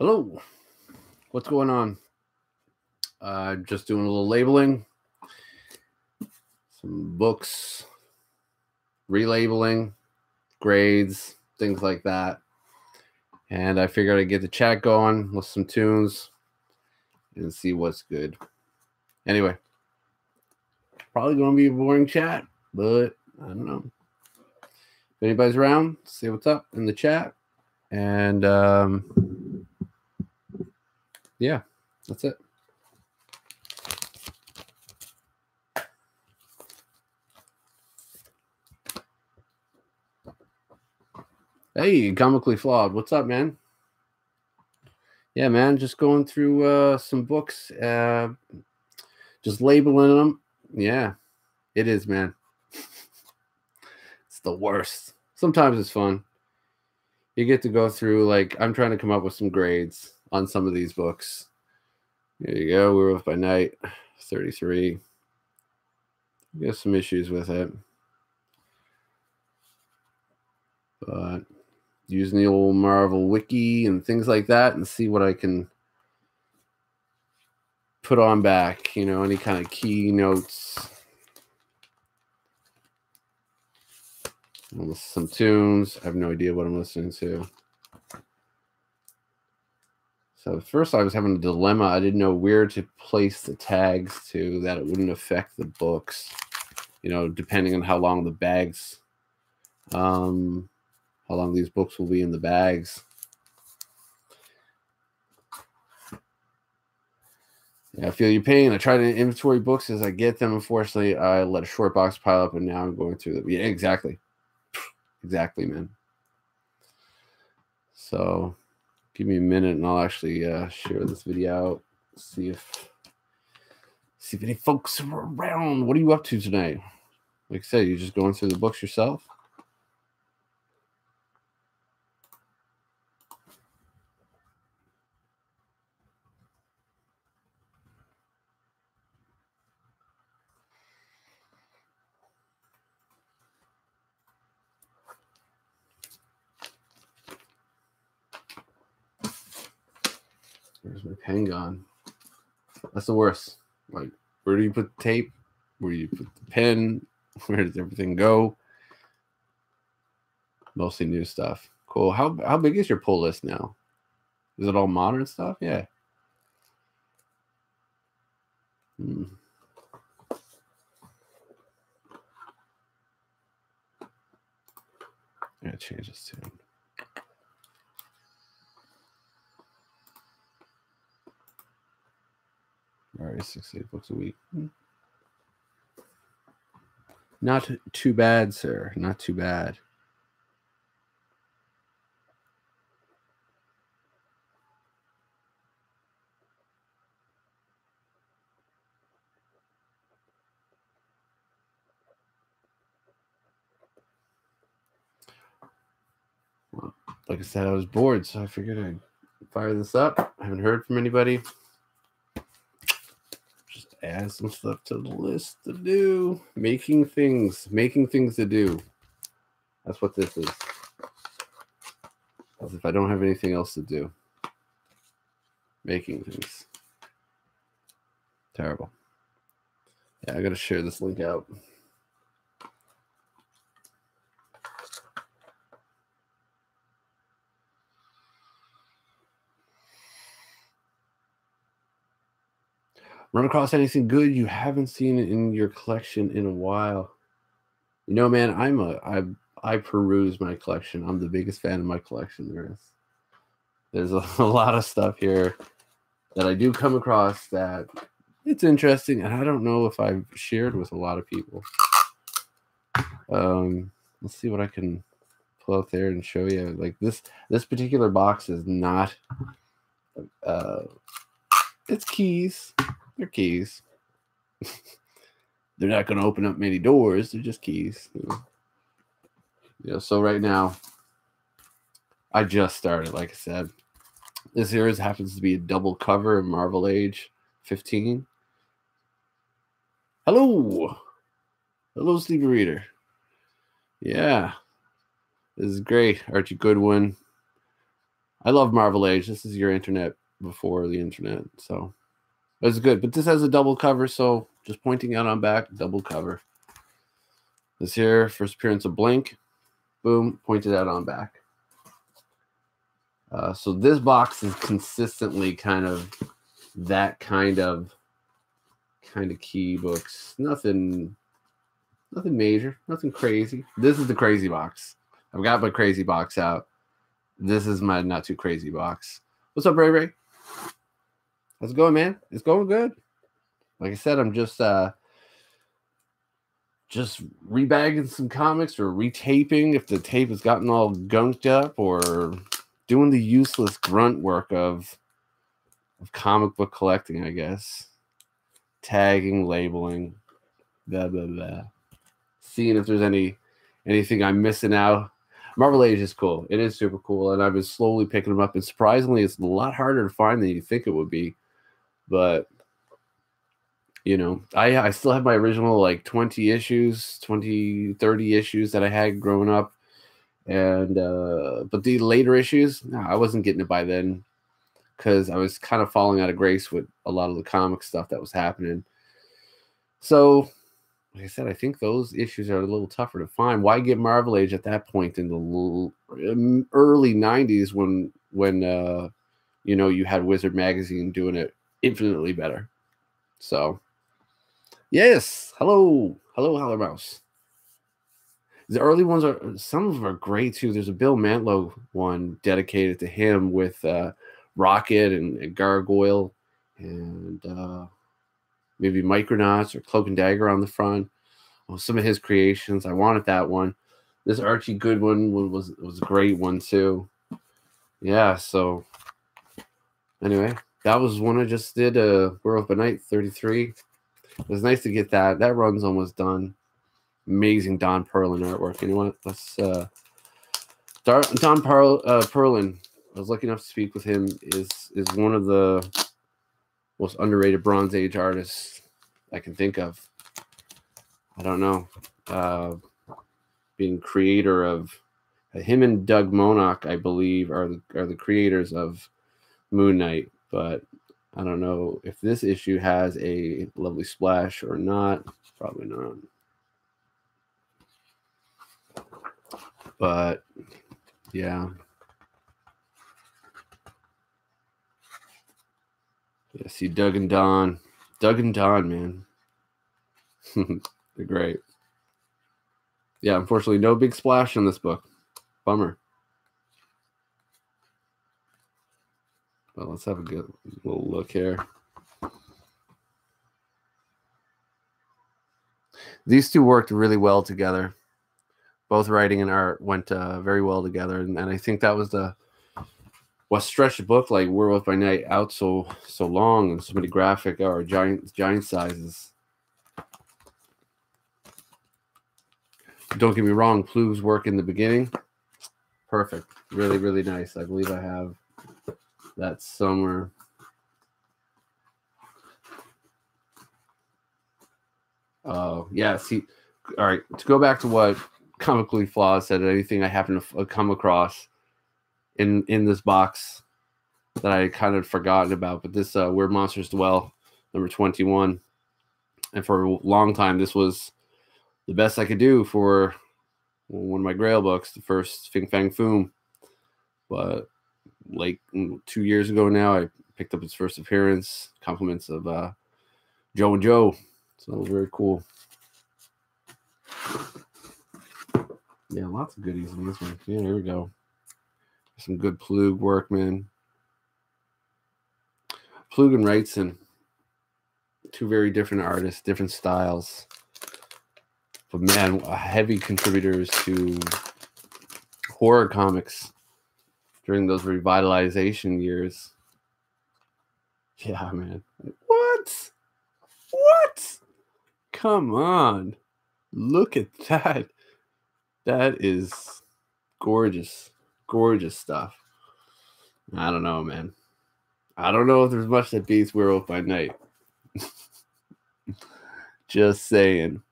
Hello, what's going on? Just doing a little labeling, some books, relabeling, grades, things like that. And I figured I'd get the chat going with some tunes and see what's good. Anyway, probably going to be a boring chat, but I don't know. If anybody's around, say what's up in the chat. And yeah, that's it. Hey, Comically Flawed, what's up, man? Yeah, man, just going through some books, just labeling them. Yeah, it is, man. It's the worst. Sometimes it's fun. You get to go through, like, I'm trying to come up with some grades on some of these books. There you go. Werewolf by Night, 33. We have some issues with it. But using the old Marvel wiki and things like that and see what I can put on back, you know, any kind of keynotes. Some tunes. I have no idea what I'm listening to. So at first I was having a dilemma. I didn't know where to place the tags to that it wouldn't affect the books, you know, depending on how long the bags, how long these books will be in the bags. Yeah, I feel your pain. I try to inventory books as I get them. Unfortunately, I let a short box pile up, and now I'm going through them. Yeah, exactly. Exactly, man. So give me a minute, and I'll actually share this video out. See if any folks are around. What are you up to tonight? Like I said, you're just going through the books yourself? Where's my pen gone? That's the worst. Like, where do you put the tape? Where do you put the pen? Where does everything go? Mostly new stuff. Cool. How big is your pull list now? Is it all modern stuff? Yeah. I'm gonna change this tune. All right, 6-8 books a week. Not too bad, sir. Not too bad. Well, like I said, I was bored, so I figured I'd fire this up. I haven't heard from anybody. Just add some stuff to the list to do. Making things to do. That's what this is. As if I don't have anything else to do. Making things. Terrible. Yeah, I gotta share this link out. Run across anything good you haven't seen in your collection in a while? You know, man, I peruse my collection. I'm the biggest fan of my collection there is. There's a lot of stuff here that I do come across that it's interesting, and I don't know if I've shared with a lot of people. Let's see what I can pull out there and show you. Like this particular box is not. It's keys. They're keys. They're not going to open up many doors. They're just keys. Yeah. So right now, I just started. Like I said, this here happens to be a double cover of Marvel Age 15. Hello, Sleepy Reader. Yeah, this is great, Archie Goodwin. I love Marvel Age. This is your internet before the internet, so it's good. But this has a double cover, so just pointing out on back, double cover. This here, first appearance of Blink. Boom, pointed out on back. So this box is consistently kind of that kind of key books. Nothing major, nothing crazy. This is the crazy box. I've got my crazy box out. This is my not too crazy box. What's up, Ray Ray? How's it going, man? It's going good. Like I said, I'm just rebagging some comics or retaping if the tape has gotten all gunked up, or doing the useless grunt work of comic book collecting, I guess. Tagging, labeling, blah, blah, blah. Seeing if there's anything I'm missing out. Marvel Age is cool. It is super cool, and I've been slowly picking them up, and surprisingly, it's a lot harder to find than you think it would be. But you know, I still have my original like 20 issues, 20, 30 issues that I had growing up. And but the later issues, no, I wasn't getting it by then because I was kind of falling out of grace with a lot of the comic stuff that was happening. So, like I said, I think those issues are a little tougher to find. Why get Marvel Age at that point in the early 90s when you know, you had Wizard Magazine doing it infinitely better. So, yes, hello, Mouse. The early ones some of them are great too. There's a Bill Mantlo one dedicated to him with Rocket and Gargoyle and maybe Micronauts or Cloak and Dagger on the front. Well, some of his creations. I wanted that one. This Archie Goodwin was a great one too. Yeah, so anyway, that was one I just did. Werewolf by Night 33. It was nice to get that. That run's almost done. Amazing Don Perlin artwork. You know what? Let's Don Perlin. I was lucky enough to speak with him. Is one of the most underrated Bronze Age artists I can think of. I don't know. Being creator of him and Doug Monach, I believe, are the creators of Moon Knight. But I don't know if this issue has a lovely splash or not. Probably not. But yeah. Yeah, see Doug and Don. Doug and Don, man. They're great. Yeah, unfortunately, no big splash in this book. Bummer. Well, let's have a good little look here. These two worked really well together. Both writing and art went very well together, and I think that was what stretched the book like Werewolf by Night out so long, and so many graphic or giant sizes. Don't get me wrong, Plug's work in the beginning, perfect, really, really nice. I believe I have that somewhere. Oh yeah, see, all right. To go back to what Comically Flawed said, anything I happen to come across in this box that I kind of forgotten about, but this Where Monsters Dwell, number 21, and for a long time this was the best I could do for one of my Grail books, the first Fing Fang Foom. But like 2 years ago now, I picked up its first appearance, compliments of Joe and Joe. So it was very cool. Yeah, lots of goodies in this one. Yeah, here we go. Some good Plug work, man. Plug and Wrightson, two very different artists, different styles. But man, heavy contributors to horror comics during those revitalization years. Yeah, man. What? Come on. Look at that. That is gorgeous. Gorgeous stuff. I don't know, man. I don't know if there's much that beats Werewolf by Night. Just saying.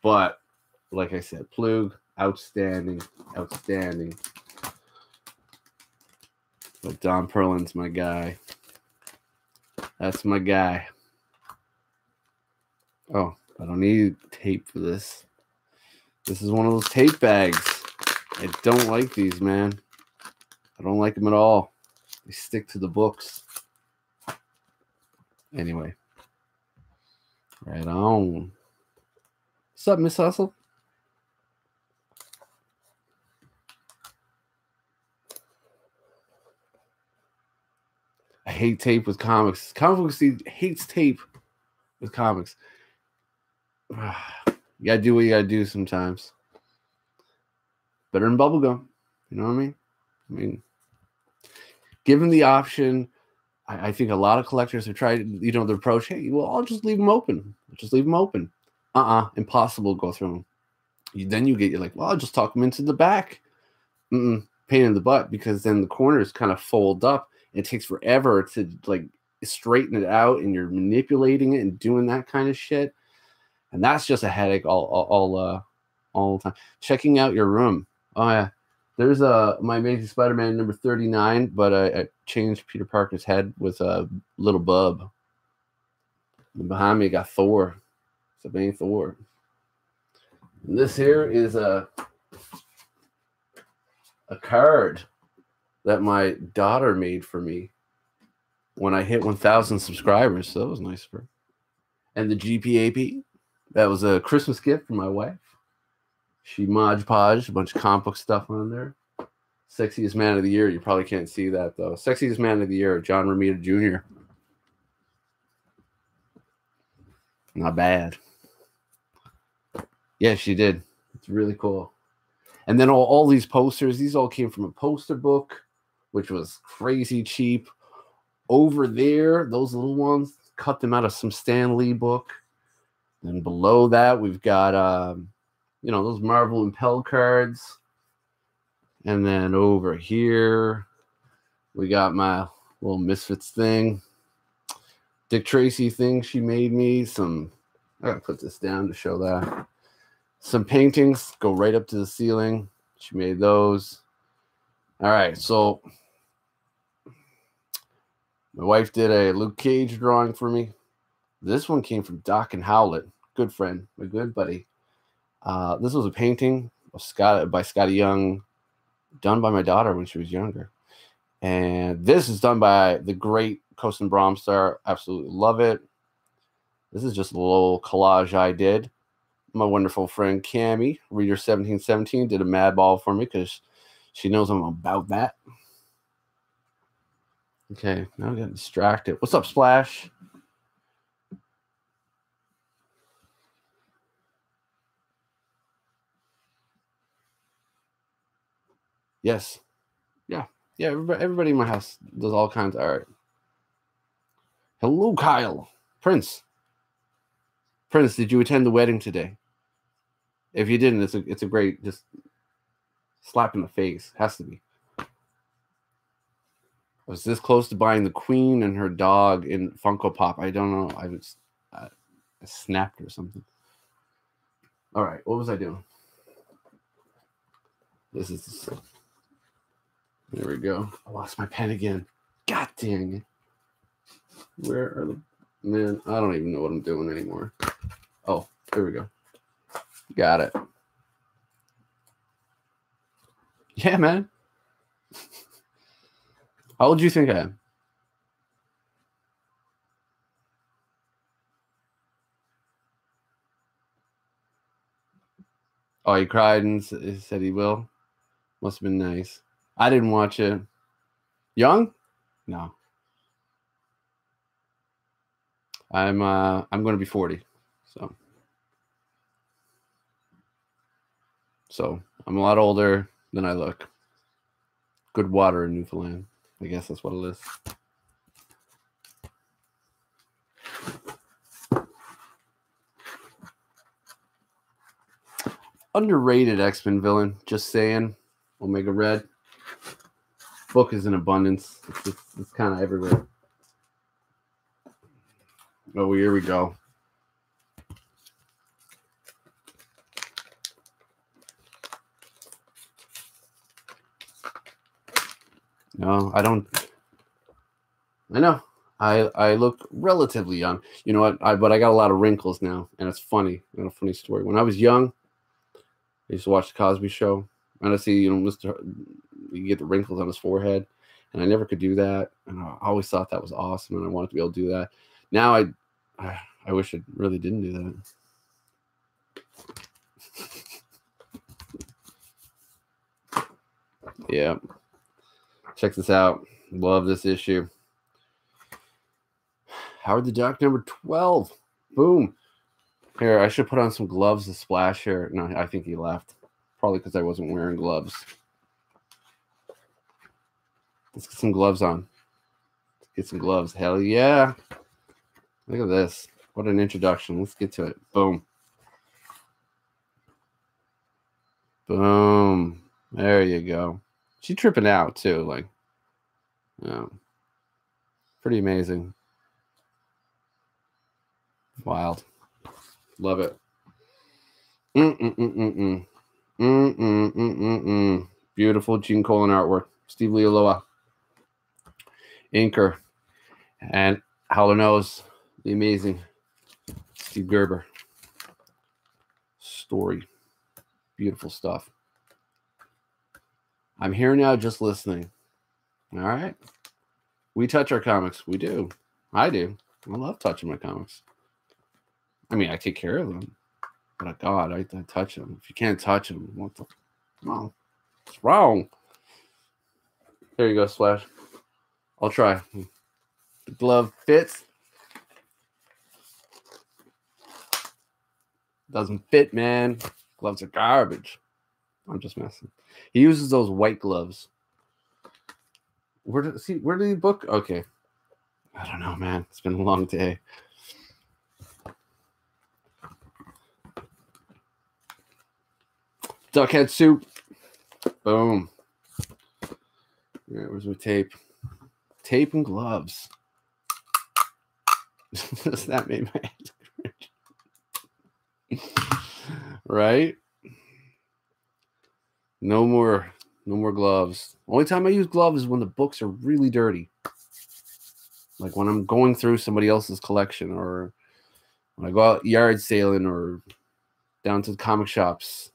But, like I said, Plug, outstanding. But Don Perlin's my guy. That's my guy. Oh, I don't need tape for this. This is one of those tape bags. I don't like these, man. I don't like them at all. They stick to the books. Anyway. Right on. What's up, Miss Hustle? I hate tape with comics. Comic Book Steve hates tape with comics. You gotta do what you gotta do sometimes. Better than bubblegum. You know what I mean? Given the option, I think a lot of collectors have tried, the approach, hey, well, I'll just leave them open. Impossible to go through them. Then you're like, well, I'll just tuck them into the back. Pain in the butt, because then the corners kind of fold up. It takes forever to like straighten it out, and you're manipulating it and doing that kind of shit. And that's just a headache all the time. Checking out your room. Oh yeah. There's my Amazing Spider-Man number 39, but I changed Peter Parker's head with a little bub. And behind me, I got Thor. It's a main Thor. And this here is a card that my daughter made for me when I hit 1,000 subscribers. So that was nice for her. And the GPAP, that was a Christmas gift from my wife. She Mod Podged a bunch of comic book stuff on there. Sexiest Man of the Year. You probably can't see that, though. Sexiest Man of the Year, John Romita Jr. Not bad. Yeah, she did. It's really cool. And then all these posters, these all came from a poster book, which was crazy cheap. Over there, those little ones, cut them out of some Stan Lee book. Then below that, we've got, those Marvel Impel cards. And then over here, we got my little Misfits thing. Dick Tracy thing she made me. I gotta put this down to show that. Some paintings go right up to the ceiling. She made those. All right, so my wife did a Luke Cage drawing for me. This one came from Doc and Howlett, good friend, my good buddy. This was a painting by Scotty Young, done by my daughter when she was younger. And this is done by the great Kosten Bromstar. Absolutely love it. This is just a little collage I did. My wonderful friend Cammie, Reader1717, did a mad ball for me because she knows I'm about that. Okay, now I got distracted. What's up, Splash? Yes. Yeah, everybody in my house does all kinds of art. Hello, Kyle. Prince, did you attend the wedding today? If you didn't, it's a great just slap in the face. Has to be. I was this close to buying the Queen and her dog in Funko Pop. I don't know. I snapped or something. All right, what was I doing? There we go. I lost my pen again. God dang it. Where are the... Man, I don't even know what I'm doing anymore. Oh, there we go. Got it. Yeah, man. How old do you think I am? Oh, he cried and said he will. Must have been nice. I didn't watch it. Young? No. I'm going to be 40. So I'm a lot older than I look. Good water in Newfoundland. I guess that's what it is. Underrated X-Men villain. Just saying. Omega Red. Book is in abundance. It's kind of everywhere. Oh, here we go. No, I don't. I know. I look relatively young. You know what? But I got a lot of wrinkles now, and it's funny. I got a funny story. When I was young, I used to watch the Cosby Show, and I see, Mr. You get the wrinkles on his forehead, and I never could do that, and I always thought that was awesome, and I wanted to be able to do that. Now I wish I really didn't do that. Yeah. Check this out. Love this issue. Howard the Duck number 12. Boom. Here, I should put on some gloves to splash here. No, I think he left. Probably because I wasn't wearing gloves. Let's get some gloves on. Let's get some gloves. Hell yeah. Look at this. What an introduction. Let's get to it. Boom. Boom. There you go. She's tripping out too. Like, yeah. Pretty amazing. Wild. Love it. Beautiful Gene Colan artwork. Steve Lealoa. Inker. And Howler Knows. The amazing Steve Gerber. Story. Beautiful stuff. I'm here now just listening. All right. We touch our comics. We do. I do. I love touching my comics. I mean, I take care of them. But God, I touch them. If you can't touch them, what the? No. What's wrong? There you go, Splash. I'll try. The glove fits. Doesn't fit, man. Gloves are garbage. I'm just messing. He uses those white gloves. Where did he book? Okay. I don't know, man. It's been a long day. Duckhead soup. Boom. Yeah, where's my tape? Tape and gloves. Does that make my head right? No more gloves. Only time I use gloves is when the books are really dirty. Like when I'm going through somebody else's collection, or when I go out yard sailing or down to the comic shops.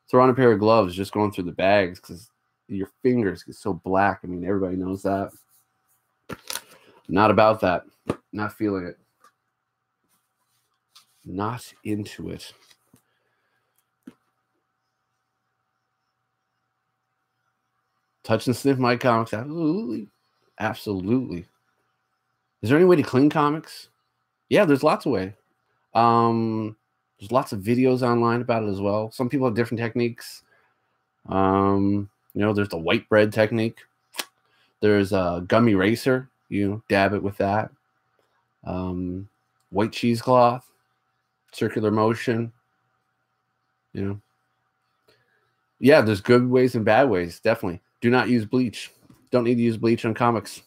Throw on a pair of gloves, just going through the bags, because your fingers get so black. I mean, everybody knows that. Not about that. Not feeling it. Not into it. Touch and sniff my comics. Absolutely. Absolutely. Is there any way to clean comics? Yeah, there's lots of ways. There's lots of videos online about it as well. Some people have different techniques. There's the white bread technique. There's a gum eraser. Dab it with that. White cheesecloth. Circular motion. Yeah, there's good ways and bad ways. Definitely. Do not use bleach. Don't need to use bleach on comics.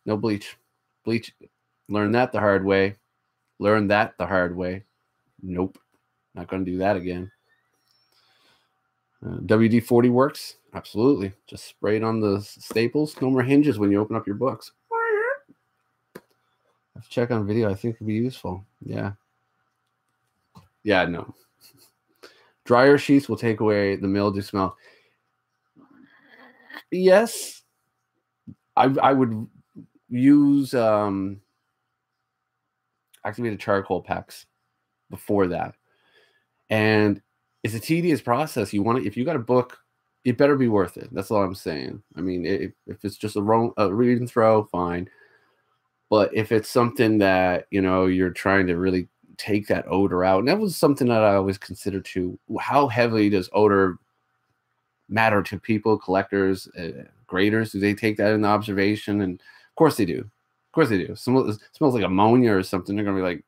No bleach. Bleach. Learn that the hard way. Learn that the hard way. Nope. Not going to do that again. WD-40 works. Absolutely. Just spray it on the staples. No more hinges when you open up your books. Let's check on video. I think it'd be useful. Yeah. Yeah, no. Dryer sheets will take away the mildew smell. Yes. I would use activated charcoal packs before that. And it's a tedious process. If you got a book, it better be worth it. That's all I'm saying. I mean, if it's just a read and throw, fine. But if it's something that, you're trying to really take that odor out, and that was something that I always considered too. How heavily does odor matter to people, collectors, graders? Do they take that into observation? And of course they do. Of course they do. It smells like ammonia or something. They're going to be like,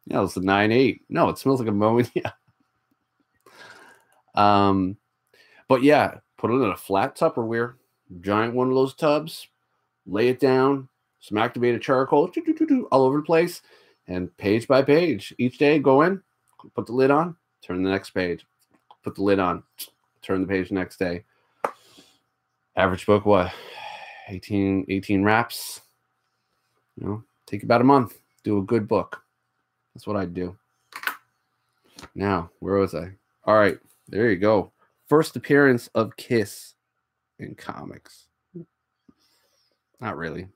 it's a 9.8. No, it smells like ammonia. But yeah, put it in a flat Tupperware, giant one of those tubs, lay it down, some activated charcoal, all over the place, and page by page, each day, go in, put the lid on, turn the next page, put the lid on, turn the page the next day. Average book, what? 18 wraps. You know, take about a month. Do a good book. That's what I'd do. Now, where was I? All right, there you go. First appearance of Kiss in comics. Not really.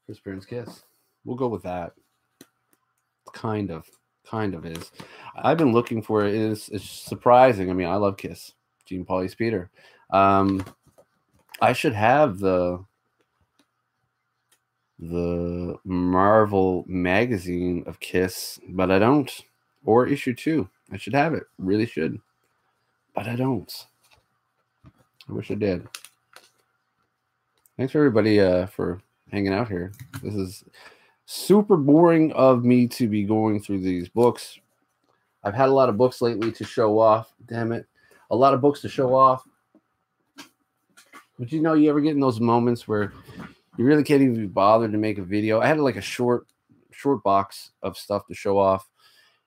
First appearance Kiss. We'll go with that. Kind of is. I've been looking for it. It's surprising. I mean, I love Kiss. Gene Pauley Speeder. I should have the Marvel magazine of Kiss, but I don't. Or issue 2. I should have it. Really should. But I don't. I wish I did. Thanks for everybody for hanging out here. This is super boring of me to be going through these books. I've had a lot of books lately to show off. Damn it. A lot of books to show off. But you know, you ever get in those moments where you really can't even be bothered to make a video? I had like a short box of stuff to show off,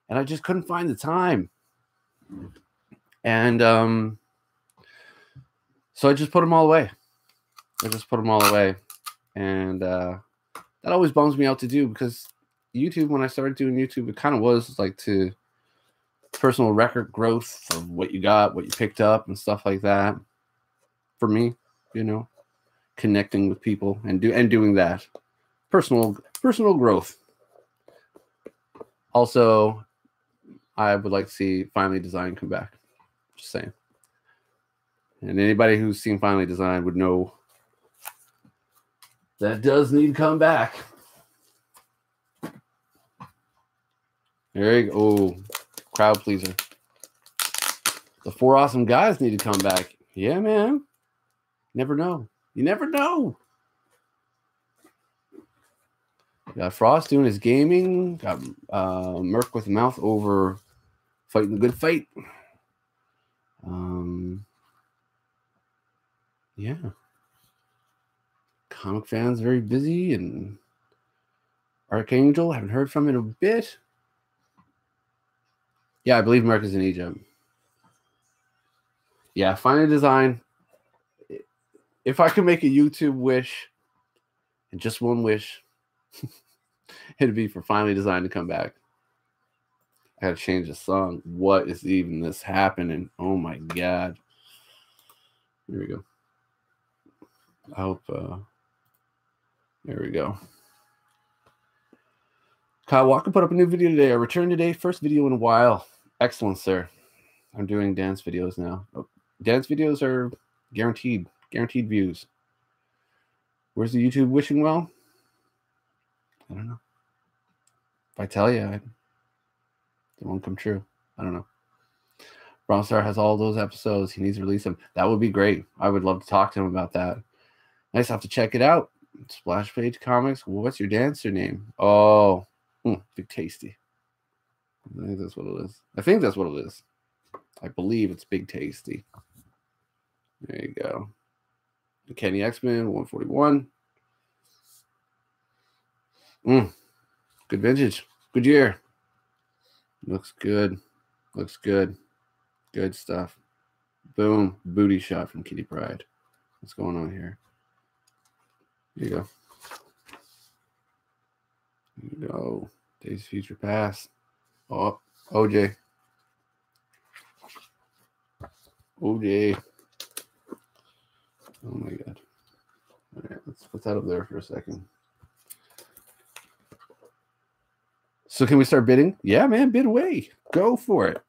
and I just couldn't find the time. And so I just put them all away. And that always bums me out to do, because YouTube, when I started doing YouTube, it kind of was like to personal record growth of what you got, what you picked up, and stuff like that. For me, you know, connecting with people and doing that personal growth. Also, I would like to see Finally Designed come back. Just saying. And anybody who's seen Finally Designed would know that does need to come back. There you go. Oh, crowd pleaser. The 4 awesome guys need to come back. Yeah, man. Never know. You never know. Got Frost doing his gaming. Got Merc with the mouth over fighting the good fight. Yeah. Comic fans very busy, and Archangel, haven't heard from in a bit. Yeah, I believe Merc is in Egypt. Yeah, Finally Designed. If I could make a YouTube wish, and just one wish, it'd be for Finally Designed to come back. I gotta change the song. What is even this happening? Oh my god. Here we go. I hope there we go. Kyle Walker put up a new video today. I returned today. First video in a while. Excellent, sir. I'm doing dance videos now. Oh, dance videos are guaranteed views. Where's the YouTube wishing well? I don't know. If I tell you, it won't come true. I don't know. Brownstar has all those episodes. He needs to release them. That would be great. I would love to talk to him about that. Nice. Have to check it out. Splash Page Comics. What's your dancer name? Oh, Big Tasty. I think that's what it is. I believe it's Big Tasty. There you go. Kenny X-Men 141. Good vintage. Good year. Looks good. Good stuff. Boom. Booty shot from Kitty Pryde. What's going on here? Here you go. Here you go. Days of Future Past. Oh, OJ. Oh my god. All right, let's put that up there for a second. So can we start bidding? Yeah, man, bid away. Go for it.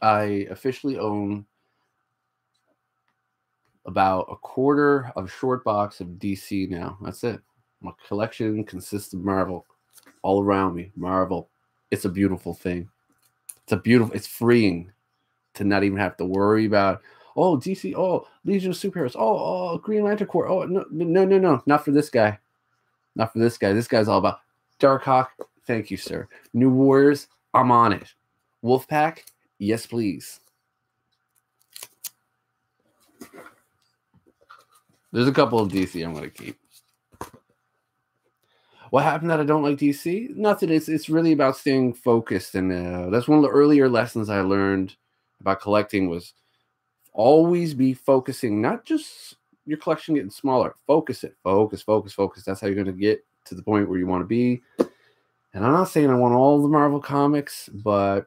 I officially own about a quarter of a short box of DC now. That's it. My collection consists of Marvel all around me. Marvel. It's a beautiful thing. It's freeing to not even have to worry about, oh, DC, oh, Legion of Superheroes, oh, Green Lantern Corps. Oh, no. Not for this guy. Not for this guy. This guy's all about Darkhawk. Thank you, sir. New Warriors. I'm on it. Wolfpack. Yes, please. There's a couple of DC I'm going to keep. What happened that I don't like DC? Nothing. It's really about staying focused, and that's one of the earlier lessons I learned about collecting was always be focusing, not just your collection getting smaller. Focus it. Focus, focus, focus. That's how you're going to get to the point where you want to be. And I'm not saying I want all the Marvel comics, but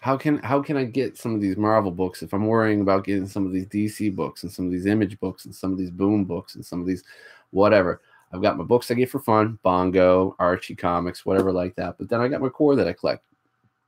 how can I get some of these Marvel books if I'm worrying about getting some of these DC books and some of these Image books and some of these Boom books and some of these whatever? I've got my books I get for fun, Bongo, Archie comics, whatever like that. But then I got my core that I collect,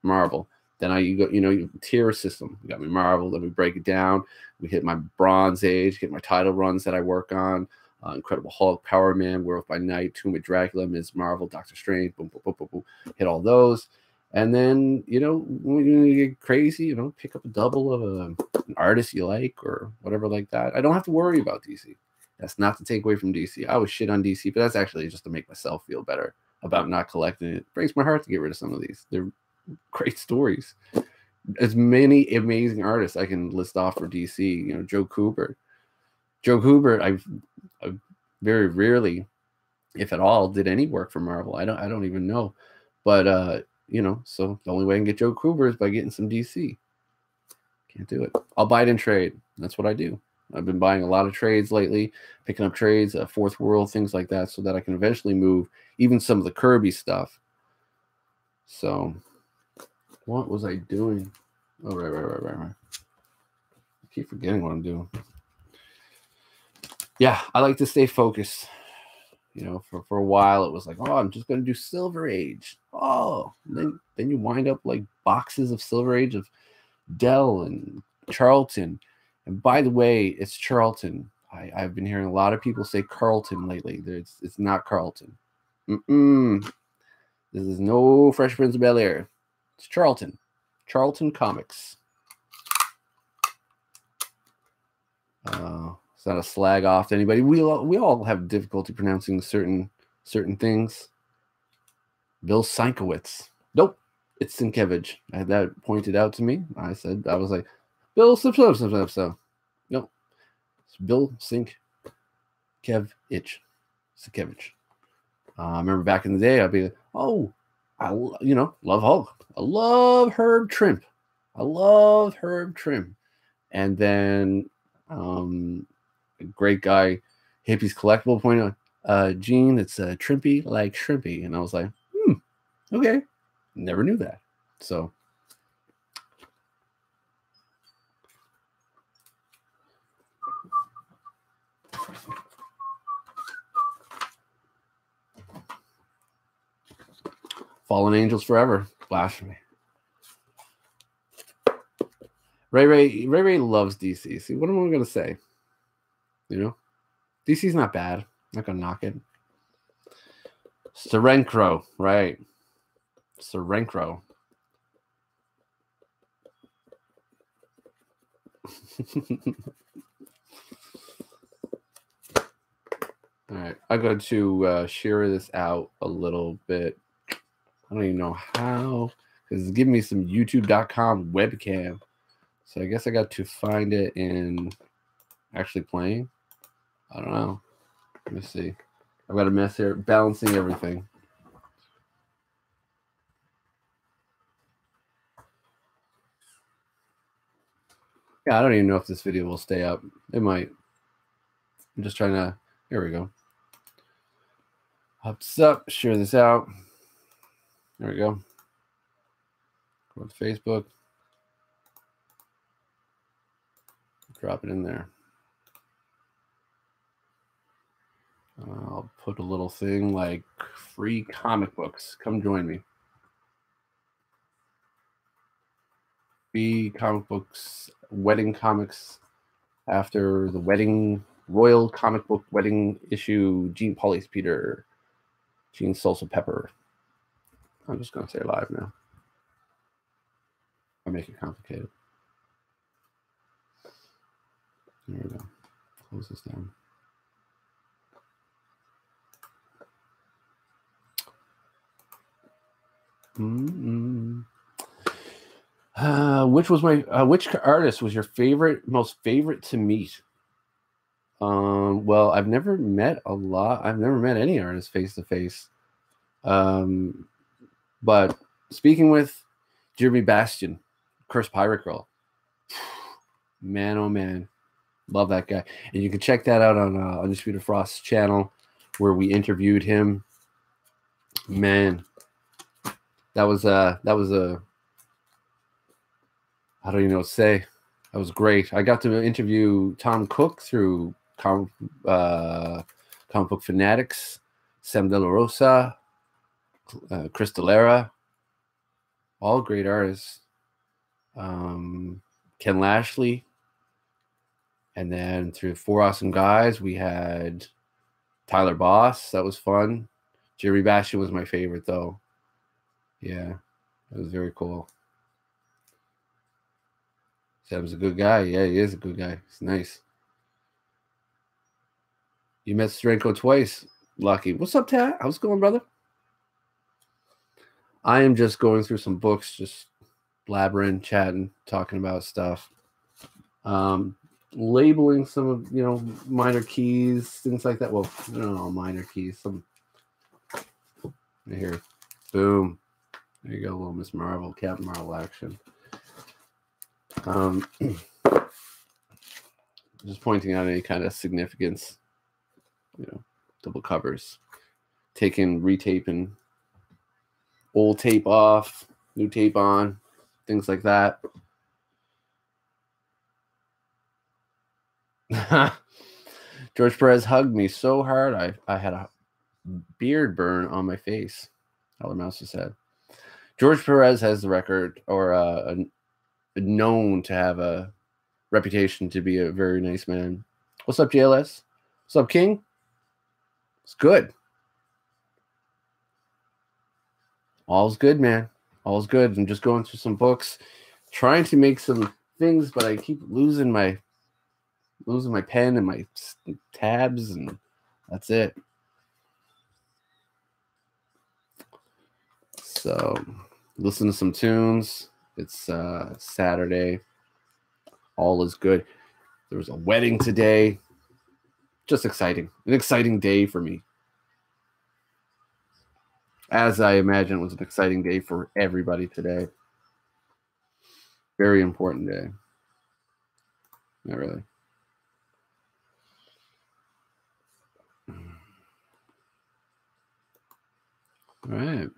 Marvel. Then tier system. We got my Marvel. Then we break it down. We hit my Bronze Age, get my title runs that I work on. Incredible Hulk, Power Man, Werewolf by Night, Tomb of Dracula, Ms. Marvel, Doctor Strange, boom, boom, boom, boom, boom. Hit all those. And then, when you get crazy, pick up a double of an artist you like or whatever like that. I don't have to worry about DC. That's not to take away from DC. I was shit on DC, but that's actually just to make myself feel better about not collecting it. It breaks my heart to get rid of some of these. They're great stories. As many amazing artists I can list off for DC. Joe Kubert. I've very rarely, if at all, did any work for Marvel. I don't even know. But so the only way I can get Joe Kubert is by getting some DC. Can't do it. I'll buy it in trade. That's what I do. I've been buying a lot of trades lately, picking up trades, Fourth World, things like that, so that I can eventually move even some of the Kirby stuff. So, what was I doing? Oh, right. I keep forgetting what I'm doing. Yeah, I like to stay focused. For a while it was like, oh, I'm just going to do Silver Age. Oh, then you wind up like boxes of Silver Age of Dell and Charlton. And by the way, it's Charlton. I've been hearing a lot of people say Carlton lately. It's not Carlton. This is no Fresh Prince of Bel-Air. It's Charlton. Charlton Comics. It's not a slag off to anybody. We all have difficulty pronouncing certain things. Bill Sienkiewicz. Nope, it's Sienkiewicz. I had that pointed out to me. I was like, Bill so. Nope, it's Bill Sienkiewicz. I remember back in the day, I'd be like, oh, I love Hulk. I love Herb Trimp. And then a great guy, Hippies Collectible, pointed out, Gene, it's Trimpy like Shrimpy. And I was like, okay. Never knew that. So Fallen Angels Forever. Blasphemy. Ray loves DC. See, what am I going to say? DC's not bad. I'm not going to knock it. Serencro, right. Serencro. All right. I'm going to share this out a little bit. I don't even know how, because it's giving me some youtube.com webcam. So I guess I got to find it in actually playing. I don't know. Let me see. I've got a mess here, balancing everything. Yeah, I don't even know if this video will stay up. It might. I'm just trying to. Here we go. Up this up. Share this out. There we go. Go to Facebook. Drop it in there. I'll put a little thing like free comic books. Come join me. Free comic books, wedding comics after the wedding, royal comic book wedding issue, Gene Pauley's Peter, Gene Salsa Pepper. I'm just going to say it live now. I make it complicated. There we go. Close this down. Which artist was your most favorite to meet? Well, I've never met a lot. I've never met any artists face to face. But speaking with Jeremy Bastion, Curse Pirate Girl, man, oh man, love that guy. And you can check that out on Undisputed Frost's channel, where we interviewed him. Man, that was a I don't even know what to say. That was great. I got to interview Tom Cook through Comic Book Fanatics, Sam De La Rosa, Chris D'Elia, all great artists. Ken Lashley. And then through Four Awesome Guys, we had Tyler Boss. That was fun. Jerry Bastion was my favorite, though. Yeah, it was very cool. Sam's a good guy. Yeah, he is a good guy. He's nice. You met Stranko twice, Lucky. What's up, Tat? How's it going, brother? I am just going through some books, just blabbering, chatting, talking about stuff. Labeling some of, minor keys, things like that. Well, I don't know, minor keys. Some here. Boom. There you go, little Miss Marvel, Captain Marvel action. Just pointing out any kind of significance, double covers, retaping, old tape off, new tape on, things like that. George Perez hugged me so hard I had a beard burn on my face. Howler Mouse said. George Perez has the record, or known to have a reputation to be a very nice man. What's up, JLS? What's up, King? It's good. All's good, man. All's good. I'm just going through some books, trying to make some things, but I keep losing my pen and my tabs, and that's it. So, listen to some tunes. It's Saturday. All is good. There was a wedding today. Just exciting. An exciting day for me. As I imagine it was an exciting day for everybody today. Very important day. Not really. All right.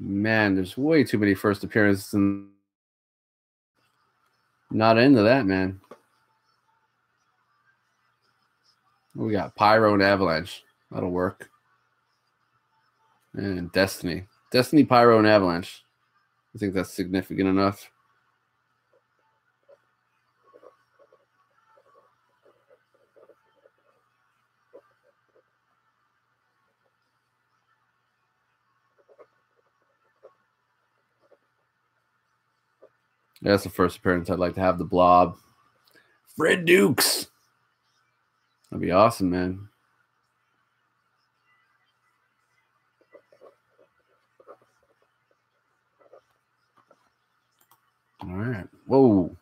Man, there's way too many first appearances, and not into that, man. We got Pyro and Avalanche. That'll work. And Destiny. Destiny, Pyro, and Avalanche. I think that's significant enough. That's the first appearance I'd like to have, the Blob. Fred Dukes. That'd be awesome, man. All right. Whoa.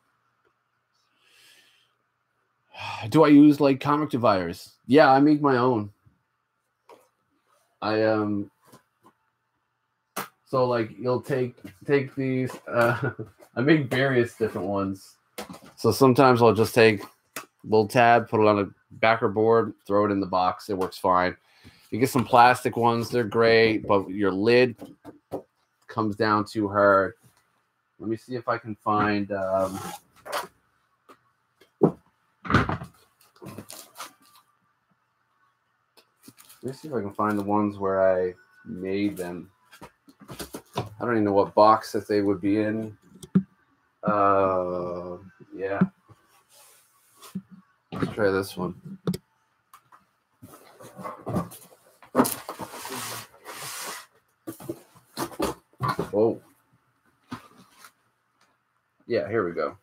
Do I use like comic dividers? Yeah, I make my own. So like you'll take these. I make various different ones. So sometimes I'll just take a little tab, put it on a backer board, throw it in the box. It works fine. You get some plastic ones, they're great, but your lid comes down too hard. Let me see if I can find. Let me see if I can find the ones where I made them. I don't even know what box that they would be in. Yeah. Let's try this one. Oh. Yeah, here we go.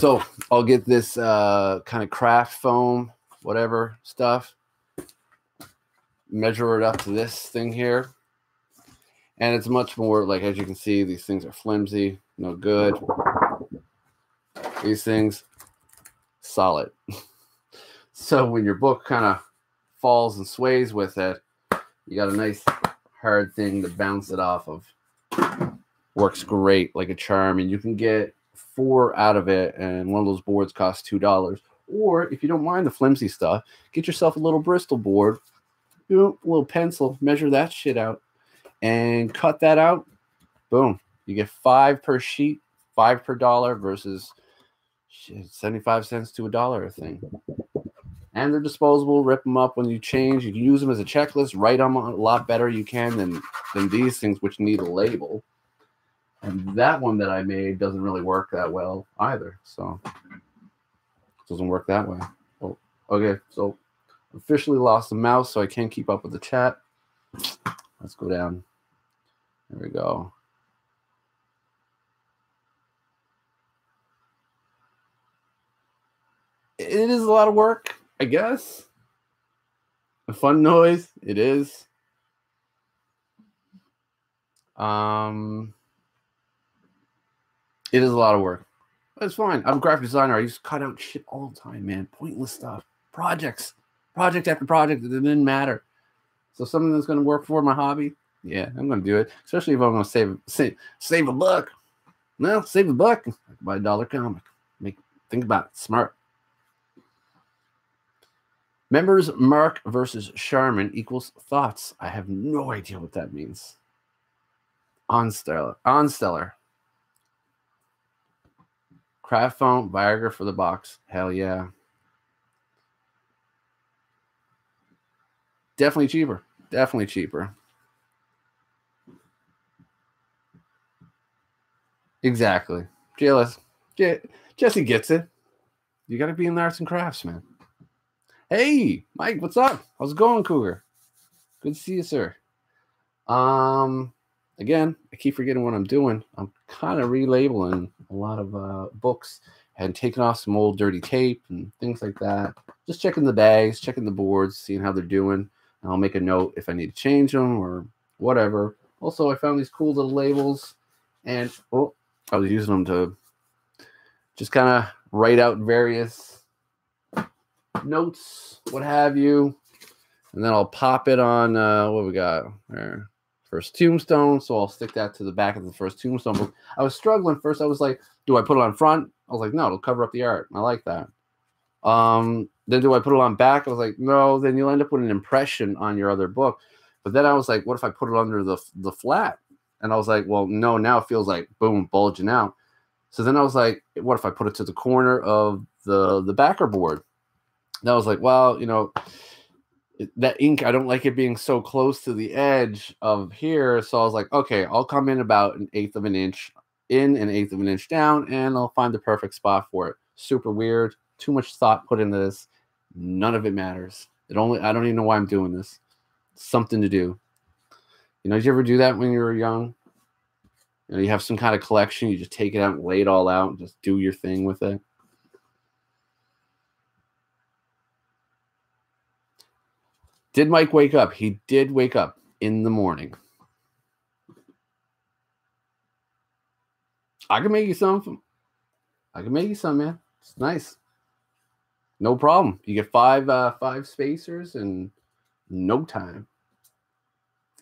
So I'll get this kind of craft foam, whatever stuff, measure it up to this thing here. And it's much more like, as you can see, these things are flimsy, no good. These things, solid. So when your book kind of falls and sways with it, you got a nice hard thing to bounce it off of. Works great, like a charm, and you can get 4 out of it, and one of those boards costs $2. Or if you don't mind the flimsy stuff, get yourself a little Bristol board, a little pencil, measure that shit out, and cut that out. Boom. You get 5 per sheet, 5 per dollar versus 75 cents to $1 a thing. And they're disposable. Rip them up when you change. You can use them as a checklist. Write them a lot better you can than these things, which need a label. And that one that I made doesn't really work that well either. So it doesn't work that way. Oh, okay, so officially lost the mouse, so I can't keep up with the chat. Let's go down. There we go. It is a lot of work, I guess. A fun noise, it is. It is a lot of work. But it's fine. I'm a graphic designer. I used to cut out shit all the time, man. Pointless stuff. Project after project. It didn't matter. So something that's going to work for my hobby, yeah, I'm going to do it. Especially if I'm going to save a buck. Well, save a buck. Buy a $1 comic. Think about it. Smart. Members Mark versus Sharman equals thoughts. I have no idea what that means. Onstellar. Craft foam, Viagra for the box. Hell yeah. Definitely cheaper. Definitely cheaper. Exactly. Jesse gets it. You got to be in the arts and crafts, man. Hey, Mike, what's up? How's it going, Cougar? Good to see you, sir. Again, I keep forgetting what I'm doing. I'm kind of relabeling a lot of books and taking off some old dirty tape and things like that. Just checking the bags, checking the boards, seeing how they're doing. And I'll make a note if I need to change them or whatever. Also, I found these cool little labels, and I was using them to just kind of write out various notes, what have you. And then I'll pop it on, what we got there? First Tombstone, so I'll stick that to the back of the first Tombstone book. I was struggling first. I was like, do I put it on front? I was like, no, it'll cover up the art. I like that. Then do I put it on back? I was like, no, then you'll end up with an impression on your other book. But then I was like, what if I put it under the flat? And I was like, well, no, now it feels like, boom, bulging out. So then I was like, what if I put it to the corner of the backer board? And I was like, well, you know, that ink, I don't like it being so close to the edge of here. So I was like, okay, I'll come in about 1/8 of an inch in, 1/8 of an inch down, and I'll find the perfect spot for it. Super weird. Too much thought put into this. None of it matters. I don't even know why I'm doing this. Something to do. You know, did you ever do that when you were young? You know, you have some kind of collection, you just take it out and lay it all out and just do your thing with it. Did Mike wake up? He did wake up in the morning. I can make you some. I can make you some, man. It's nice. No problem. You get five spacers in no time.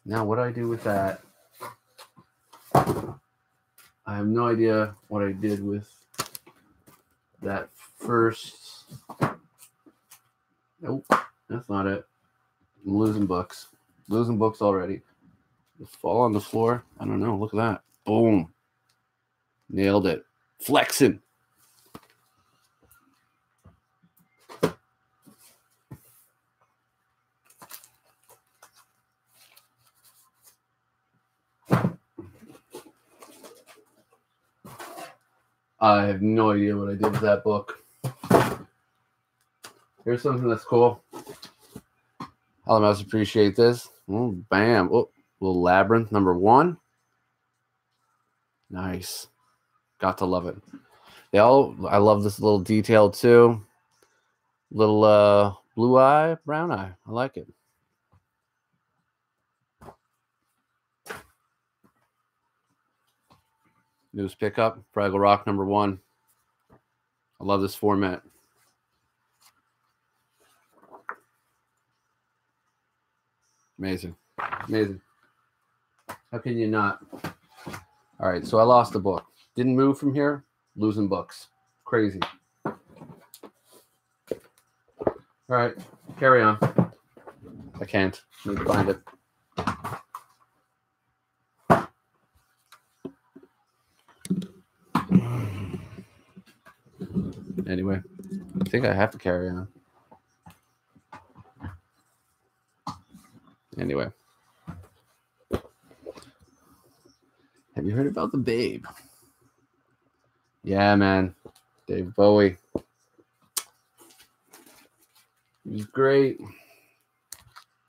Now, what do I do with that? I have no idea what I did with that first. Nope, that's not it. I'm losing books. Losing books already. Just fall on the floor. I don't know. Look at that. Boom. Nailed it. Flexing. I have no idea what I did with that book. Here's something that's cool. I must appreciate this. Oh, bam. Oh, little labyrinth number 1. Nice. Got to love it. I love this little detail too. Little blue eye, brown eye. I like it. News pickup, Fraggle Rock #1. I love this format. Amazing. Amazing. How can you not? All right, so I lost a book. Didn't move from here. Losing books. Crazy. All right, carry on. I can't. Need to find it. Anyway, I think I have to carry on. Anyway. Have you heard about the Babe? Yeah, man. Dave Bowie. He's great.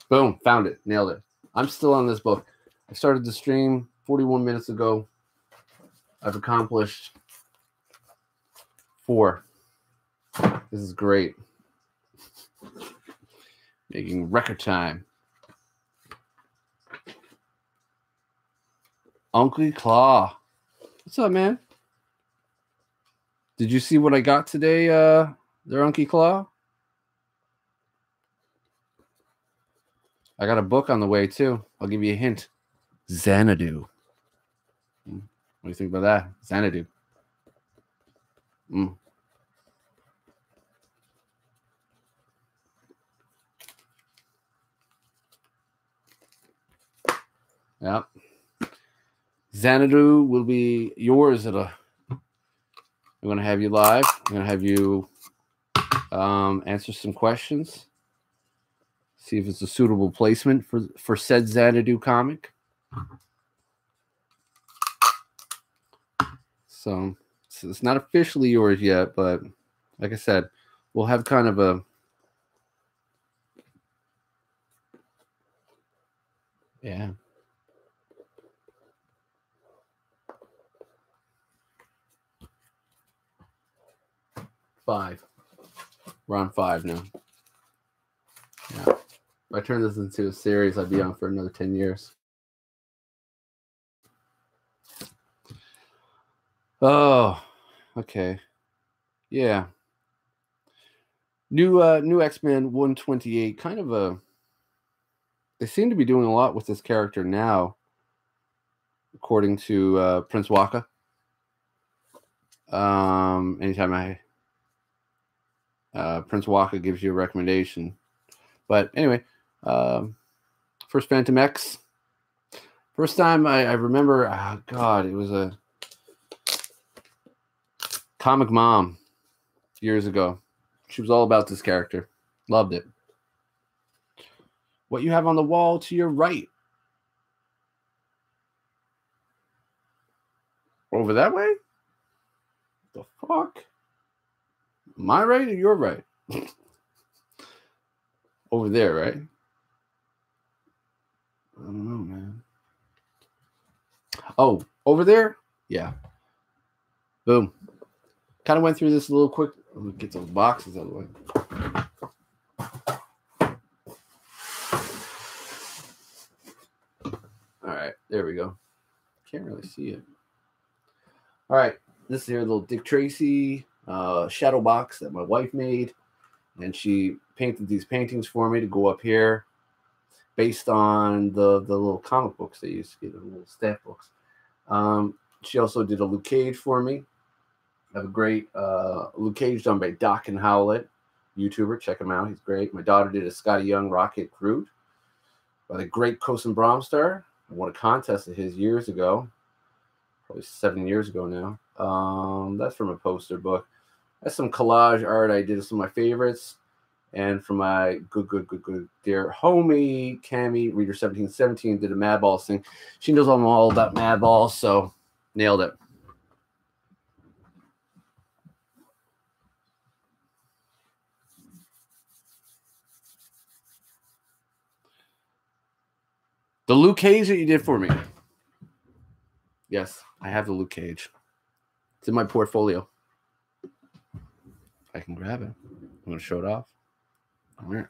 Boom. Found it. Nailed it. I'm still on this book. I started the stream 41 minutes ago. I've accomplished 4. This is great. Making record time. Uncle Claw. What's up, man? Did you see what I got today, there, Uncle Claw? I got a book on the way, too. I'll give you a hint. Xanadu. What do you think about that? Xanadu. Yep. Xanadu will be yours I'm going to have you live. I'm going to have you answer some questions. See if it's a suitable placement for said Xanadu comic. So it's not officially yours yet, but like I said, we'll have kind of a... Yeah. Five. We're on 5 now. Yeah. If I turn this into a series, I'd be on for another 10 years. Oh, okay. Yeah. New X-Men 128. Kind of a... They seem to be doing a lot with this character now, according to Prince Waka. Anytime Prince Waka gives you a recommendation. But anyway, first Phantom X. First time I remember, oh God, it was a Comic Mom years ago. She was all about this character. Loved it. What you have on the wall to your right? Over that way? The fuck? My right or your right? Over there, right? I don't know, man. Oh, over there? Yeah. Boom. Kind of went through this a little quick. Let me get those boxes out of the way. All right, there we go. Can't really see it. All right, this is your little Dick Tracy shadow box that my wife made, and she painted these paintings for me to go up here, based on the little comic books they used to get, the little stamp books. She also did a Luke Cage for me. I have a great Luke Cage done by Doc and Howlett, YouTuber. Check him out. He's great. My daughter did a Scotty Young Rocket Groot by the great Kosen Bromstar. I won a contest of his years ago, probably 7 years ago now. That's from a poster book. That's some collage art I did of some of my favorites. And from my good dear homie, Cammy, Reader 1717, did a Mad Balls thing. She knows I'm all about Mad Balls, so nailed it. The Luke Cage that you did for me. Yes, I have the Luke Cage. It's in my portfolio. I can grab it. I'm going to show it off. All right.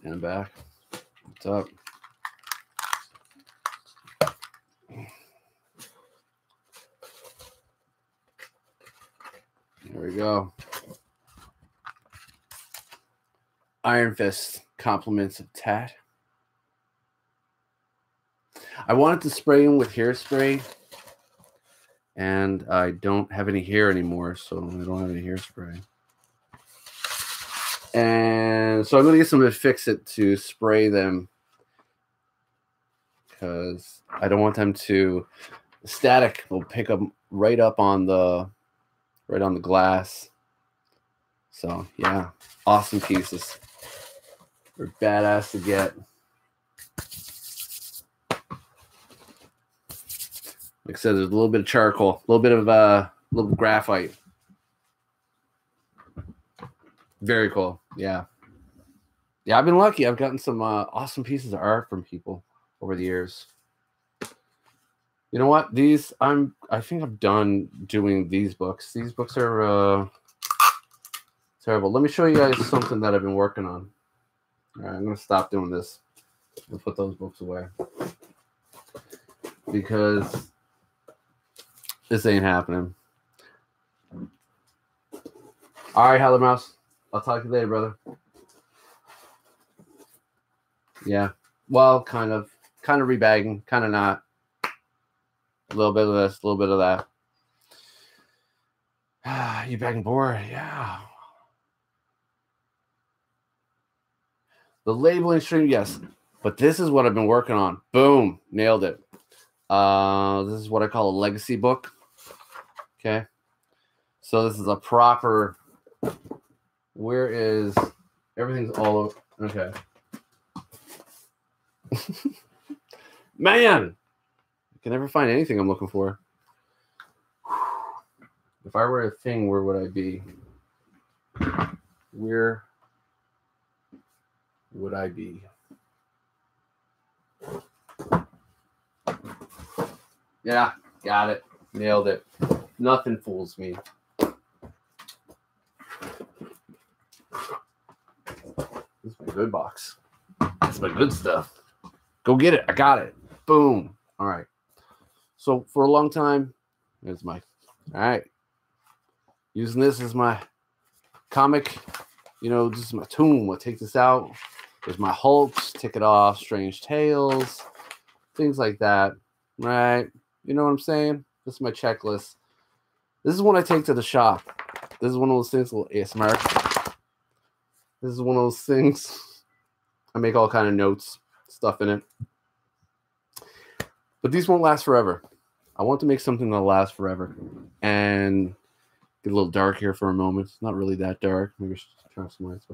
And I'm back. What's up? There we go. Iron Fist, Compliments of Tat. I wanted to spray him with hairspray, and I don't have any hair anymore, so I don't have any hairspray. And so I'm going to get somebody to fix it to spray them, because I don't want them to, the static will pick up right on the glass. So yeah, awesome pieces. They're badass to get. Like I said, there's a little bit of charcoal, a little bit of little graphite. Very cool. Yeah. Yeah, I've been lucky. I've gotten some awesome pieces of art from people over the years. You know what? I think I'm done doing these books. These books are terrible. Let me show you guys something that I've been working on. All right, I'm going to stop doing this and put those books away, because this ain't happening. All right, Howler Mouse. I'll talk to you later, brother. Yeah. Well, kind of rebagging, kind of not. A little bit of this, a little bit of that. You back and board? Yeah. The labeling stream, yes. But this is what I've been working on. Boom. Nailed it. This is what I call a legacy book. Okay. So this is a proper, where is, everything's all over. Okay. Man, I can never find anything I'm looking for. If I were a thing, where would I be? Where would I be? Yeah, got it. Nailed it. Nothing fools me. This is my good box. That's my good stuff. Go get it. I got it. Boom. All right. So for a long time, there's my, all right. Using this as my comic, this is my tomb. I'll take this out. There's my Hulks, Tick It Off, Strange Tales, things like that. Right? You know what I'm saying? This is my checklist. This is one I take to the shop. This is one of those things, a little ASMR. This is one of those things. I make all kind of notes, stuff in it. But these won't last forever. I want to make something that'll last forever. And get a little dark here for a moment. It's not really that dark. Maybe I should turn off some lights.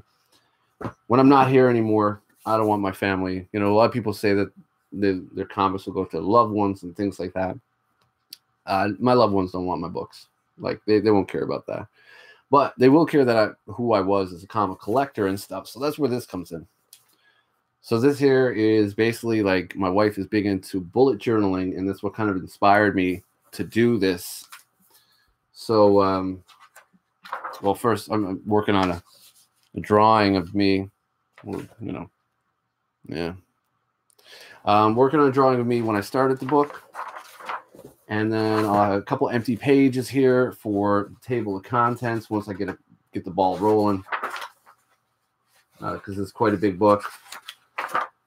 But when I'm not here anymore, I don't want my family. A lot of people say that their comics will go to their loved ones and things like that. My loved ones don't want my books. Like they won't care about that. But they will care that who I was as a comic collector and stuff. So that's where this comes in. So this here is basically like, my wife is big into bullet journaling, and that's what kind of inspired me to do this. So, well, first I'm working on a drawing of me, yeah. Working on a drawing of me when I started the book. And then a couple empty pages here for the table of contents once I get the ball rolling, because it's quite a big book.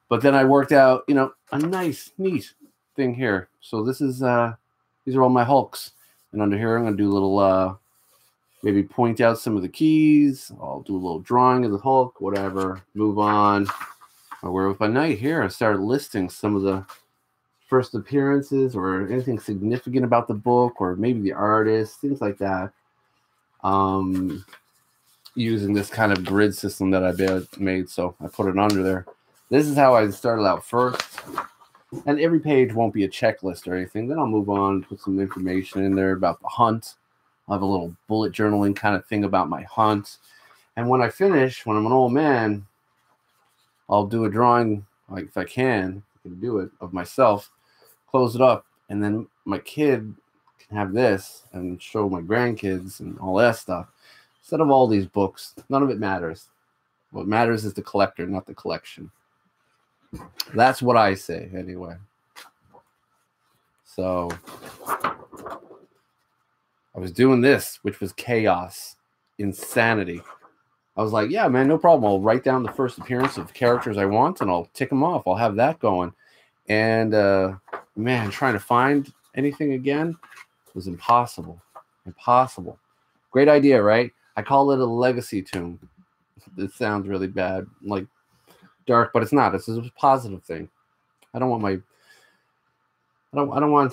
But then I worked out, a nice, neat thing here. So this is these are all my Hulks, and under here I'm gonna do a little maybe point out some of the keys. I'll do a little drawing of the Hulk, whatever. Move on. We're with my night here. I started listing some of the first appearances or anything significant about the book, or maybe the artist, things like that. using this kind of grid system that I made. So I put it under there. This is how I started out first. And every page won't be a checklist or anything. Then I'll move on, put some information in there about the hunt. I'll have a little bullet journaling kind of thing about my hunt. And when I finish, when I'm an old man, I'll do a drawing, like if I can do it, of myself, close it up, and then my kid can have this and show my grandkids and all that stuff. Instead of all these books, none of it matters. What matters is the collector, not the collection. That's what I say, anyway. So I was doing this, which was chaos, insanity. I was like, yeah, man, no problem. I'll write down the first appearance of characters I want, and I'll tick them off. I'll have that going. And, man, trying to find anything again was impossible. Impossible. Great idea, right? I call it a legacy tomb. It sounds really bad, like dark, but it's not. It's a positive thing. I don't want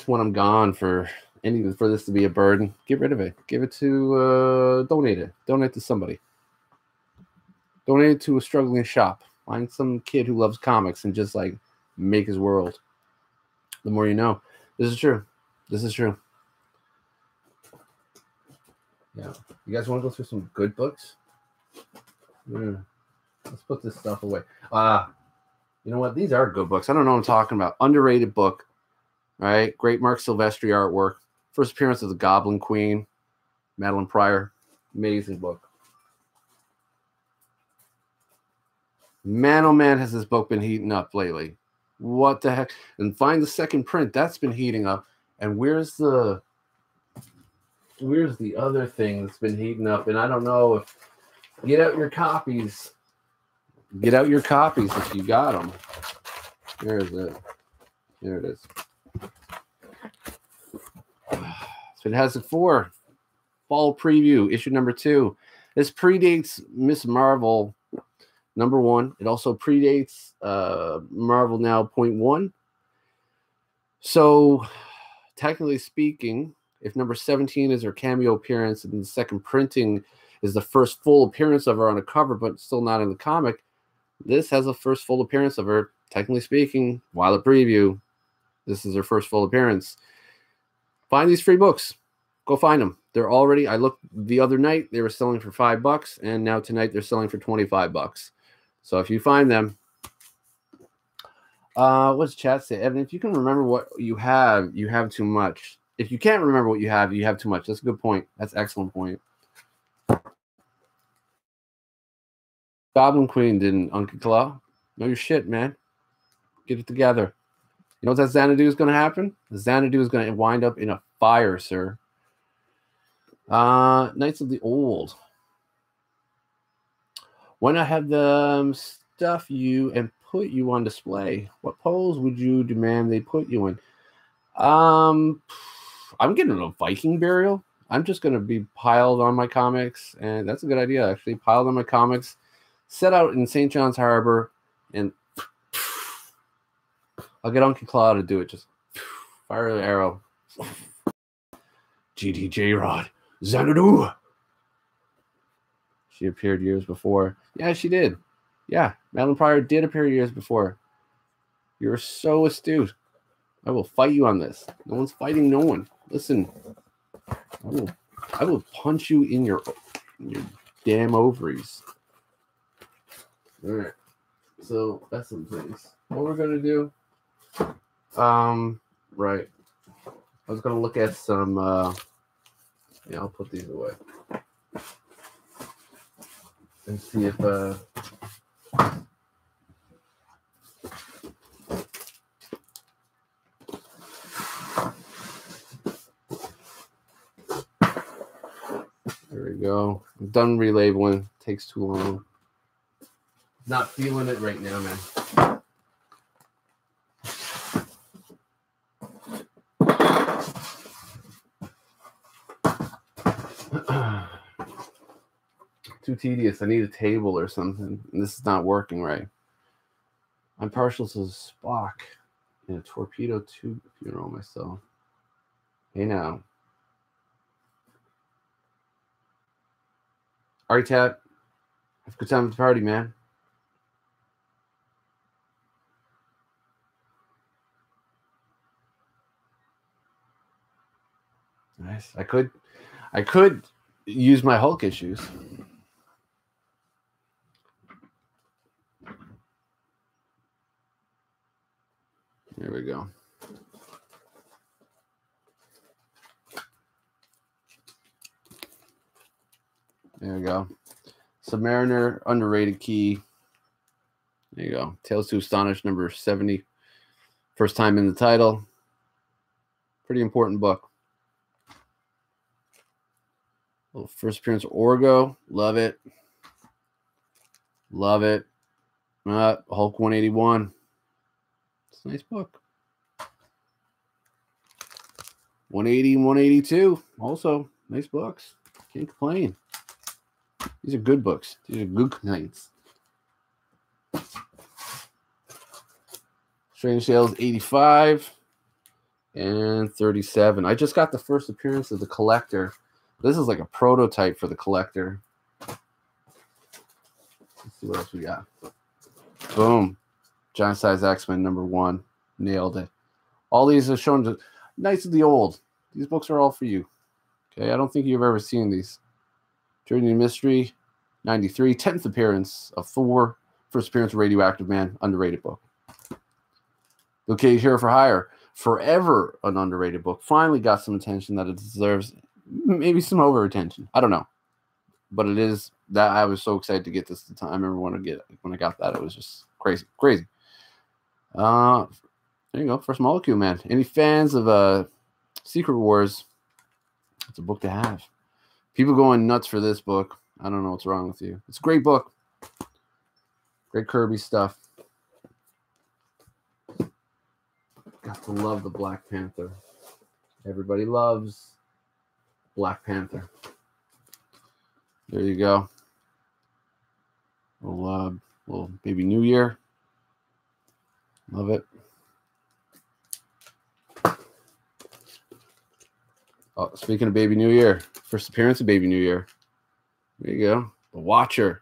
when I'm gone for this to be a burden. Get rid of it. Give it to donate it. Donate to somebody. Donate it to a struggling shop. Find some kid who loves comics and just like make his world. The more you know. This is true. This is true. Yeah. You guys want to go through some good books? Yeah. Let's put this stuff away. You know what? These are good books. I don't know what I'm talking about. Underrated book. All right. Great Mark Silvestri artwork. First appearance of the Goblin Queen. Madeline Pryor. Amazing book. Man, oh man, has this book been heating up lately. What the heck? And find the second print. That's been heating up. And where's the other thing that's been heating up? And I don't know if... Get out your copies. Get out your copies if you got them. Where is it? There it is. Fantastic Four. Fall preview. Issue number 2. This predates Miss Marvel... Number 1, it also predates Marvel Now .1. So, technically speaking, if number 17 is her cameo appearance and the second printing is the first full appearance of her on a cover, but still not in the comic, this has a first full appearance of her, technically speaking, while a preview. This is her first full appearance. Find these free books. Go find them. They're already, I looked the other night, they were selling for $5, and now tonight they're selling for $25. So if you find them, what's chat say? Evan, if you can remember what you have too much. If you can't remember what you have too much. That's a good point. That's an excellent point. Goblin Queen didn't, Uncle Claw. Know your shit, man. Get it together. You know what that Xanadu is going to happen? The Xanadu is going to wind up in a fire, sir. Knights of the Old. Why not have them stuff you and put you on display? What pose would you demand they put you in? I'm getting a Viking burial. I'm just going to be piled on my comics, and that's a good idea, actually. Piled on my comics, set out in St. John's Harbor, and I'll get Uncle Claw to do it. Just fire an arrow. GDJ Rod. Xanadu. She appeared years before. Yeah, she did. Yeah, Madeline Pryor did appear years before. You're so astute. I will fight you on this. No one's fighting no one. Listen, I will punch you in your damn ovaries. All right. So that's some things. What we're gonna do? Right. I was gonna look at some. Yeah, I'll put these away. And see if there we go. I'm done relabeling. Takes too long. Not feeling it right now, man. Too tedious. I need a table or something. And this is not working right. I'm partial to Spock in a torpedo tube funeral myself. Hey now. All right, Tab. Have a good time at the party, man. Nice. I could use my Hulk issues. There we go. There we go. Submariner, underrated key. There you go. Tales to Astonish, number 70. First time in the title. Pretty important book. Little first appearance of Orgo. Love it. Love it. Hulk 181. It's a nice book. 180 and 182. Also, nice books. Can't complain. These are good books. These are good nights. Strange Tales 85 and 37. I just got the first appearance of the Collector. This is like a prototype for the Collector. Let's see what else we got. Boom. Giant Size X-Men number 1. Nailed it. All these are shown to Knights of the Old. These books are all for you. Okay, I don't think you've ever seen these. Journey to Mystery, 93. 10th appearance of Thor. First appearance of Radioactive Man. Underrated book. Located Hero for Hire. Forever an underrated book. Finally got some attention that it deserves. Maybe some over attention. I don't know. But it is that I was so excited to get this at the time. I remember when I got that, it was just crazy. Crazy. There you go. First Molecule Man. Any fans of Secret Wars? It's a book to have. People going nuts for this book. I don't know what's wrong with you. It's a great book. Great Kirby stuff. Got to love the Black Panther. Everybody loves Black Panther. There you go. Little Baby New Year. Love it. Oh, speaking of Baby New Year, first appearance of Baby New Year. There you go. The Watcher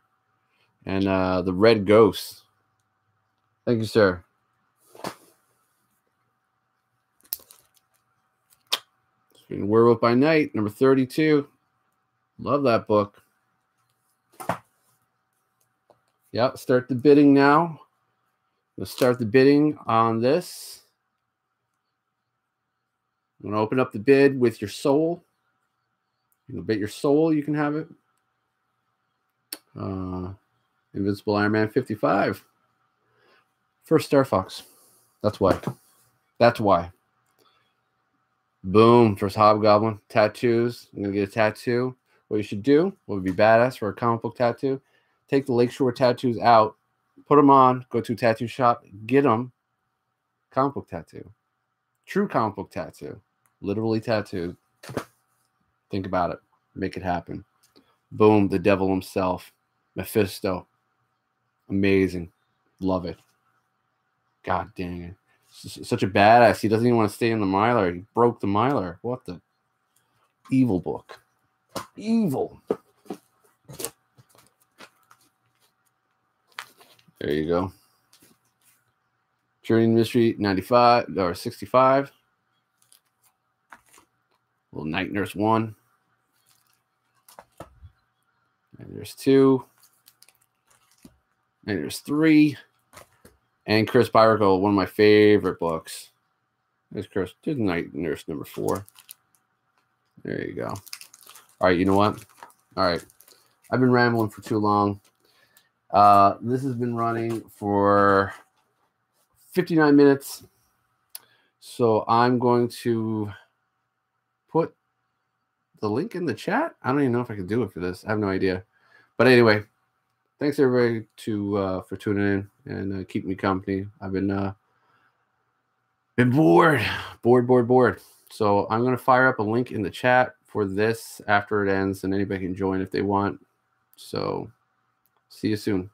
and the Red Ghost. Thank you, sir. Werewolf by Night, number 32. Love that book. Yep, start the bidding now. Let's start the bidding on this. I'm going to open up the bid with your soul. You can bet your soul you can have it. Invincible Iron Man 55. First Star Fox. That's why. That's why. Boom. First Hobgoblin. Tattoos. I'm going to get a tattoo. What you should do, what would be badass for a comic book tattoo, take the Lakeshore tattoos out, put them on, go to a tattoo shop, get them. Comic book tattoo. True comic book tattoo. Literally tattooed. Think about it. Make it happen. Boom. The devil himself. Mephisto. Amazing. Love it. God dang it. Such a badass. He doesn't even want to stay in the Mylar. He broke the Mylar. What the? Evil book. Evil. There you go. Journey Mystery 95 or 65. Little Night Nurse 1. And there's 2. And there's 3. And Chris Byrico, one of my favorite books. There's Chris. There's Night Nurse number 4. There you go. All right, you know what? All right. I've been rambling for too long. This has been running for 59 minutes. So I'm going to put the link in the chat. I don't even know if I can do it for this. I have no idea. But anyway, thanks everybody for tuning in and keeping me company. I've been bored. So I'm going to fire up a link in the chat for this after it ends, and anybody can join if they want. So see you soon.